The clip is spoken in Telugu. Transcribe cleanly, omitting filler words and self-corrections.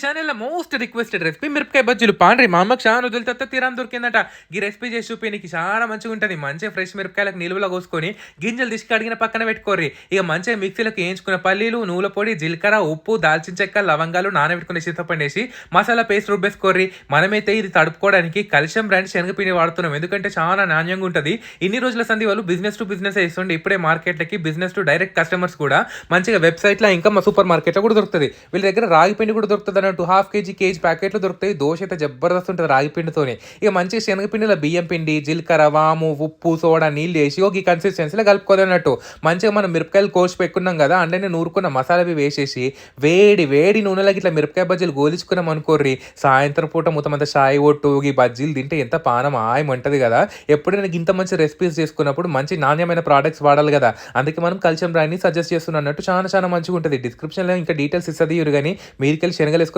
ఛానల్ మోస్ట్ రిక్వెస్టెడ్ రెసిపీ మిరపకాయ బజ్జీలు పాండ్రి మా అమ్మకి చాలా రోజుల తర్వాత తీరాన్ని దొరికిందట. ఈ రెసిపీ చేసి చూపేనికి చాలా మంచిగా ఉంటుంది. మంచిగా ఫ్రెష్ మిరపకాయలకు నిలువలో కోసుకొని గింజలు తీసి కడిగిన పక్కన పెట్టుకోర్రి. ఇక మంచిగా మిక్సీలకు వేయించుకున్న పల్లీలు, నువ్వుల పొడి, జీలకర్ర, ఉప్పు, దాల్చిన చెక్క, లవంగాలు నానబెట్టుకుని చింతపండు వేసి మసాలా పేస్ట్ రుబ్బేసుకోర్రి. మనమైతే ఇది తడుపుకోవడానికి కల్షియం బ్రాండ్ శనగపిండి వాడుతున్నాం, ఎందుకంటే చాలా నాణ్యంగా ఉంటుంది. ఇన్ని రోజుల సంది వాళ్ళు బిజినెస్ టు బిజినెస్ వేస్తుండే, ఇప్పుడే మార్కెట్లకి బిజినెస్ టు డైరెక్ట్ కస్టమర్స్ కూడా మంచిగా వెబ్సైట్లో ఇంకా మా సూపర్ మార్కెట్లో కూడా దొరుకుతుంది. వీళ్ళ దగ్గర రాగి పిండి కూడా దొరుకుతుంది అన్నట్టు. హాఫ్ కేజీ ప్యాకెట్లు దొరుకుతాయి. దోశ అయితే జబర్దస్త్ ఉంటుంది రాగి పిండితోనే. ఇక మంచిగా శనగపిండిలో బియ్యం పిండి, జీలకర్ర, వాము, ఉప్పు, సోడా, నీళ్ళు వేసి ఒక ఈ కన్సిస్టెన్సీలో కలుపుకోదన్నట్టు. మంచిగా మనం మిరపకాయలు కోసి పెట్టుకున్నాం కదా, అంటే నూరుకున్న మసాలా వేసేసి వేడి వేడి నూనెలకి ఇట్లా మిరపకాయ బజ్జీలు గోలించుకున్నాం అనుకోర్రి. సాయంత్రం పూట మొత్తమంతా షాయి ఒట్టు ఈ బజ్జీలు తింటే ఎంత పానం ఆయమంటది కదా. ఎప్పుడైనా ఇంత మంచి రెసిపీస్ చేసుకున్నప్పుడు మంచి నాణ్యమైన ప్రోడక్ట్స్ వాడాలి కదా. అందుకే మనం కల్చర్ బ్రాండ్ని సజెస్ట్ చేస్తున్నాం అన్నట్టు. చాలా చాలా మంచిగా ఉంటుంది. డిస్క్రిప్షన్లో ఇంకా డీటెయిల్స్ ఇస్తుంది కానీ మీరికెళ్ళి శనగలు